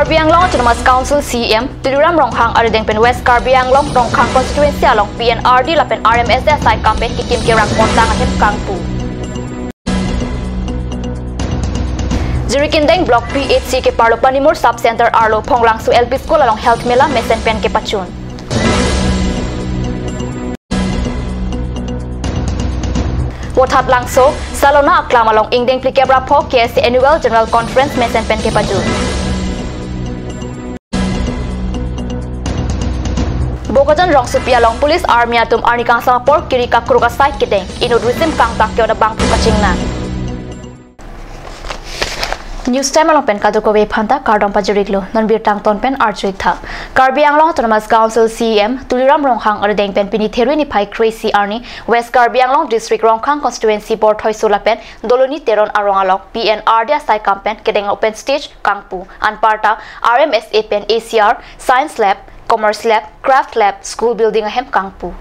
Karbi Anglong Autonomous Council CEM Tuliram Ronghang Arideng pen West Karbi Anglong Ronghang constituency along PNRD lapen RMSSI campaign kikim kirang kontang ahem kangpu. Jirikindeng Block P8C ke Parlo Panimur Sub Center Arlo Ponglangsu LP School along Health Mela Mesen pen ke Pachun. Wotat Langso Salona Aklam along Ingdeng Plikebra Po KSC Annual General Conference Mesen pen ke Pachun. Bogotan rong supia long police army atum arnikang samapor kiri ka kruga site kedeng inod resim kang takyo na bang tukachingna. News time along pen kadu ko we phanta kardom pajuriglo nonbir tang ton pen arjuik tha. Karbi Anglong Autonomous Council CEM Tuliram Ronghang Arideng pen pini therui ni phai crazy arni West Karbi Anglong District Ronghang Constituency Board hoisula pen doloni teron arong along PNRD sai campaign kedeng open stage kangpu anparta RMSA pen ACR Science Lab Commerce Lab, Craft Lab, School Building ahem kangpu.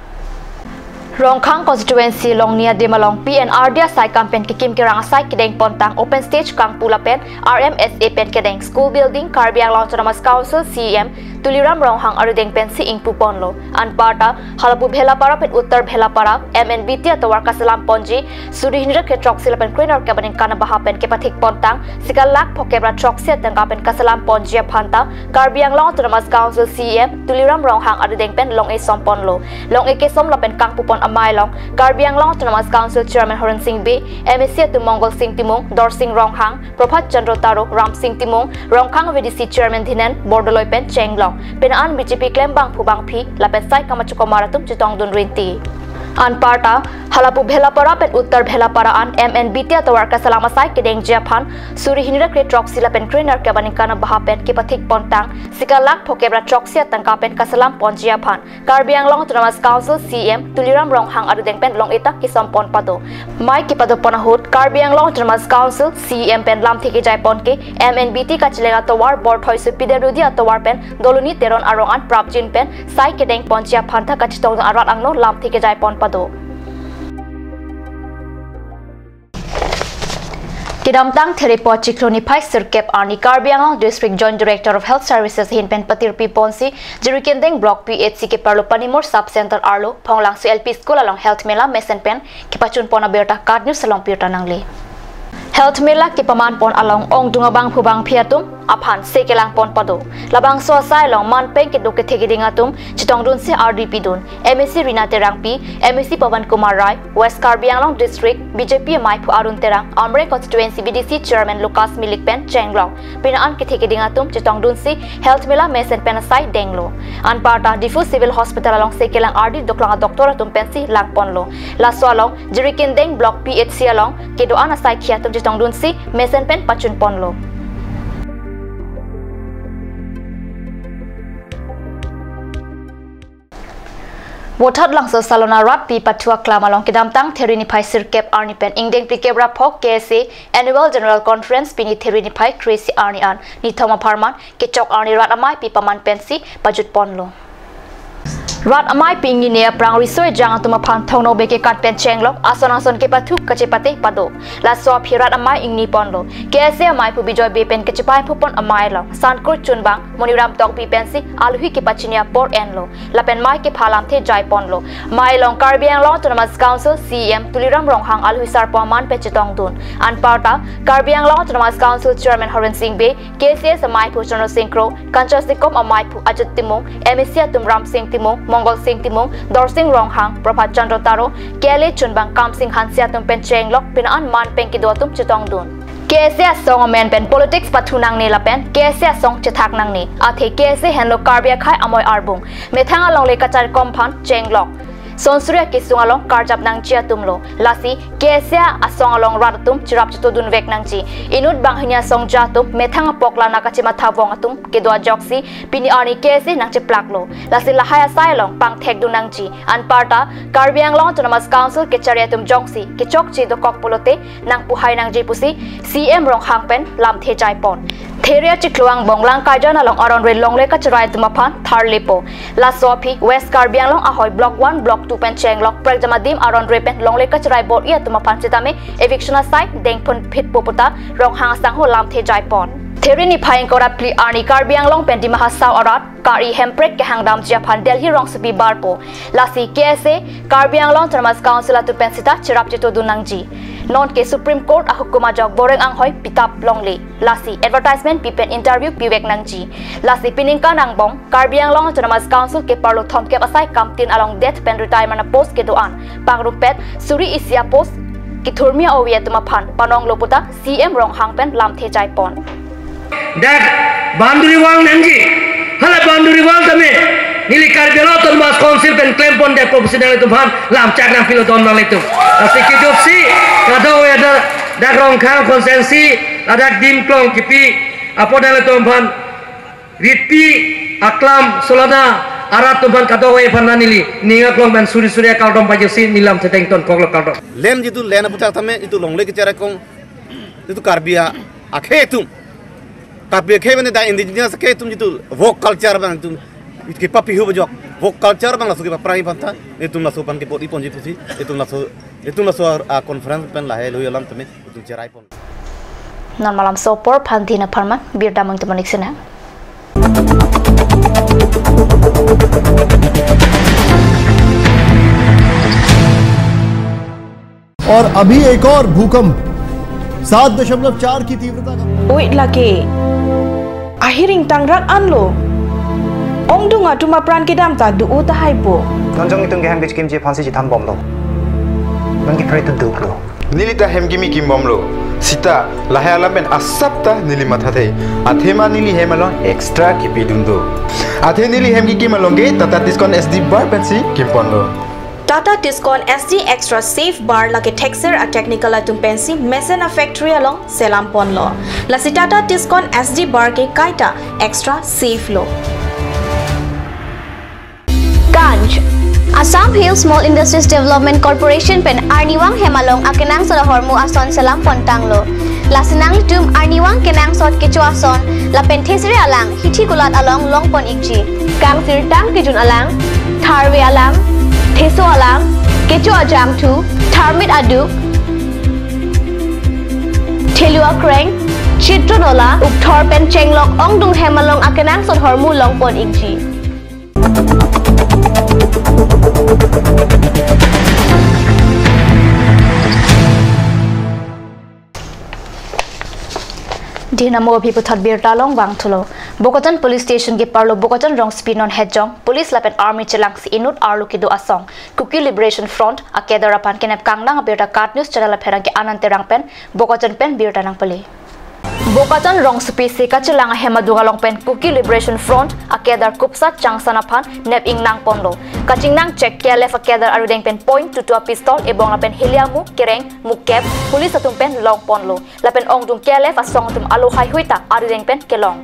Ronghang Constituency long nia demalong PNRD sai campaign kikim kirang asai kedeng pontang open stage kangpu lapen RMSA pen kedeng School Building Karbi Anglong Autonomous Council CEM Tuliram Ronghang Arideng pen si ingpu ponlo anparta halapu bhelapara pen uttar bhelapara MNBT atawar kasalam ponji surihindra ke troxil pen trainer kabanin kana baha pen ke pathik pontang sikalak phokebra troxia tangka pen kasalam ponji phanta Karbi Anglong Autonomous Council CEM Tuliram Ronghang Arideng pen long e somponlo long e ke som lapen kangpu pon amai long Karbi Anglong Autonomous Council Chairman Horan Singh B MEC tu Mongol Singh Timung Dor Singh Ronghang Prophat Chandra Taro Ram Singh Timung Ronghang VDC Chairman Dhinan Bordoloi pen Chenglong Penaan BJP klembang phubang phi lapen sai kamachuko maratum chitong dun rinti anparta halapu bhelapara pen uttar bhelapara an MNBT atawar kasalama sai kedeng japhan surihinira kre troxi lapen trainer kabanin kana baha pen ke pathik pontang sikalak phokebra troxia tangka pen kasalam ponjia phan Karbi Anglong Autonomous Council CEM Tuliram Ronghang Arideng pen long eta kisam pon pado mai ke pado ponahut Karbi Anglong Autonomous Council CEM pen lam theke jai pon ke MNBT ka chilega tawar board hoisu piderudi atawar pen doluni teron arong an prapjin pen sai kedeng ponjia phan tha ka chitong arat angno lam theke jai pon pado Kidamtang Therepo Chikloni Pai Sirkep Arni Karbi Anglong District Joint Director of Health Services Hinpen Patirpi Ponsi Jirikindeng Block P8C ke Parlo Panimur Sub Center Arlo Ponglangsu LP School along Health Mela Mesen pen kipachun pona berta card news along pirta nangli Health Mela kipaman pon along ong dungabang phubang phiatum aphan sekelang pon pado labang so sai long man peng ke doke thegi dingatum chitong dun se RDP dun MEC Rina Terangpi MEC Pawan Kumar Rai West Karbi Anglong District BJP Maipu Arun Terang Amre Constituency BDC Chairman Lucas Milik pen Chenglong pinaan ke thegi dingatum chitong dun si Health Mela Mesen pen sai denglo anparta Difu Civil Hospital along sekelang RD doklang doktora tum pen si lang ponlo laso along Jirikindeng Block P8C along kedoan asai khiatum chitong dun si Mesen pen pachun ponlo Wotat Langso Salona Rat Pi Patua Klamalong Kidamtang Therini Pai Sirkep Arni Pen Ingdeng Plikebra Pok KSA Annual General Conference Pini Therini Pai Crazy Arni An Nithoma Parman Kechok Arni Rat Amai Pi Paman Pensi Pajut Ponlo Rat amai pingi ne prang risoi jang tuma phan thongno beke kat pen chenglok ason ke pathu kachepate pado la so phi rat amai ingni ponlo kese amai pu bijoy be pen kachepai phupon amai lo sankur chunbang moniram tok pi pensi alhui ke pachinia por enlo la pen mai ke phalam the jai ponlo mai long Karbi Anglong Autonomous Council CEM Tuliram Ronghang alhui sar paman pe chitong dun anparta Karbi Anglong Autonomous Council Chairman Horan Singh Be KCS amai pu Chono Singkro Kanchasikom amai pu Ajut Timung MEC Tumram Singh Timung Mongol Singh Timung, Dor Singh Ronghang, Prophat Chandra Taro, Kele Chunbang Kam Singh Hansia tum pen Chenglok, pinaan man pen kidotum chitong dun. KSA song men pen politics patunang ni lapen, KSA song chithak nang ni, athe KSA henlo Karbia khai amoy arbung, methanga long le kachar komphan Chenglok. Sonsuria kisung along karjap nang chia tumlo lasi KSA asong along ratatum chirap chito dun vek nang chi inut banghinya song jatum methanga pokla nakachima thavong atum kedwa joksi pini ani KSA nang che plaklo lasi lahaya sailong pang thek dun nang chi anparta Karbi Anglong Autonomous Council ke chariatum jongsi ke chok chi do kok polote nang puhai nang jipusi CM Ronghang pen lam the jai pon Theria Chikluang Bonglang Kaijan along around Red Longle Kacharai Tumapan, Tharlepo, La Sopi, West Karbi Anglong Ahoy Block 1, Block 2 Pen Chenglok, Prajamadim around Repen, Longle Kacharai Board Ia Tumapan Chitame, Eviction site, Dengpun Pit Poputa, Ronghang Sangho Lam The Jaipon. Therini phaing korat pli arni Karbi Anglong pen di Mahasau arat kari hemprek ke hangdam Japan Delhi rong supi barpo lasi KSA Karbi Anglong Termas Council atu pensita cirap jitu dunangji non ke Supreme Court ahukuma jok boreng anghoy pitap longli lasi advertisement pipen interview piwek nangji lasi piningka nangbong Karbi Anglong Termas Council ke parlo thomkep asai kamtin along death pen retirement post ke doan pangrumpet suri isia post ki thurmia owie tumaphan panong loputa CM rong hangpen lam thejai pon that Banduri Wang Nanji, hala Banduri Wang kami, nili Karbi Anglong Termas Council pen claim pon de profesional itu phan lam cak nang filo don mal itu. Tapi kita si, kadang ada rong kang konsensi, ada dim klong kipi, apa dalam itu phan riti aklam solana arat tu phan kadang phan nili ninga klong pen suri akal dom pajak si nilam seteng ton koglok kaldom. Lem jitu lena putar tame itu longle ke cara kong itu Karbi akhe itu. Tapi kayaknya dah indigenous kayak itu jitu folk culture bang itu kita papi hubo jok folk culture bang langsung kita perangi panta itu langsung pan ke poti ponji pusi itu langsung conference pen lah hello yalam teme itu cerai pon. Non malam sopor pantina parman biar damang teman iksena. और अभी एक और भूकंप 7.4 की तीव्रता का Wait lagi. Ahiring tangrak anlo. Ong dunga tuma pran kedam ta du uta haibo. Nonjong itong geham kim je phansi jitam bom lo. Nang ki pray to duk lo. Nilita hemgimi kim bom lo. Sita lahaya lamen asapta nili mathate. Athema nili hemalon extra kipidundo. Athe nili hemgi kimalonge tata discount SD bar pensi kimpon lo. Tata Tiscon SD Extra Safe Bar lagi texture a technical atum pensi Mesena Factory along Selampon lo. Lasi Tata Tiscon SD Bar ke kaita extra safe lo. Ganj Assam Hill Small Industries Development Corporation pen Arniwang Hemalong akenang sa hormu ason Selampon tanglo. Lasinang tum Arniwang kenang sot kecuason la pentesri alang hiti kulat along longpon ikji. Kang sirtang kijun alang tharwe alang Teso alam, kecu ajam tu, tarmit aduk, telua kreng, citro dola, uktor pen cenglok ong dung hemalong akenang sot hormu longpon ikji. Dinamo Piputat Bir Talong Wang Tulo. Bokatan Police Station ke parlo Bokatan rong spinon hejong. Police lapen army chelang si inut arlu kido asong. Kuki Liberation Front akeda rapan kenep kang nang birta kat news channel perang ke anante rang pen Bokatan pen birta nang peli. Bokatan rong spesi kacelang hemadunga long pen Kuki Liberation Front akedar kupsa changsanapan nep ing nang ponlo. Kaching nang check kelef akedar arudeng pen point tutua pistol ebong lapen heliamu kereng mukep police atum pen long ponlo. Lapen ong dung kelef asong atum alo hai huita arudeng pen kelong.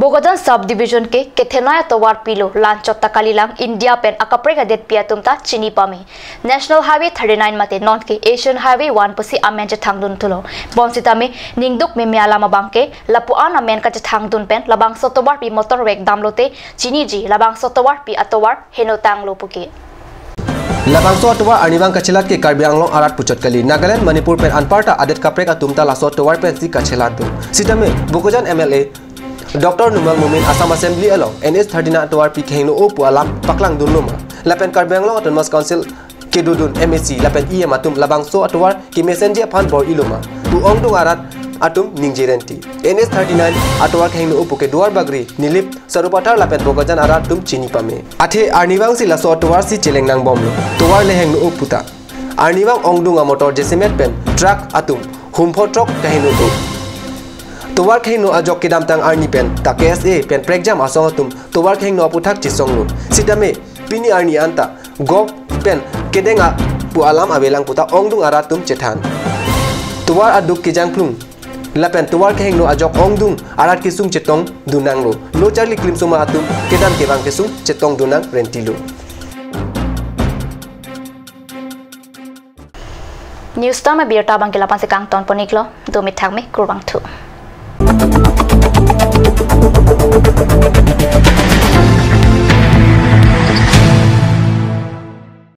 Bokatan subdivision ke Kethenaya Towar Pilo Lanchot Takalilang India pen akapreka det piatumta chini pami National Highway 39 mate non ke Asian Highway 1 pusi amen je thangdun tulo bonsita me ningduk me miala mabangke lapuan amen ka je thangdun pen labang sotowar pi motorway damlote chini ji labang sotowar pi atowar henotang lopuke Labang so atowar Arniwang kachelat ke Karbi Anglong arat puchot kali Nagaland Manipur pen anparta adet kapreka tumta laso atowar pen si kachelat tu sitame Bokojan MLA Dr. Numal Mumin Assam Assembly along NS 39 atowar pi khengno opu alam paklang dunloma lapen Karbi Anglong Autonomous Council kedudun MSC lapen IM atum labang so atowar ki messenger phan bor iloma tu ongdung arat atum ningjirenti NS 39 atowar khengno opu ke duar bagri nilip sarupatar lapen Bokojan arat tum chini pame athe Arniwang si laso atowar si cheleng nang bomlo towar le hengno oputa Arniwang ongdunga motor jesimet pen truck atum humpho truck kahino to Towar khengno ajok kidam tang arni pen ta KSA pen pregjam asong atum towar khengno aputhak chisonglo sitame pini arni anta gok pen kedenga pu alam abelang puta ongdung aratum chethan towar aduk kijangplung lapen towar khengno ajok ongdung arat kisung chetong dunanglo lo charli klimsuma atum kedam kebang kisung chetong dunang rentilo News tama birta bang kilapan si kang ton poniklo dumit thangme kurbang tu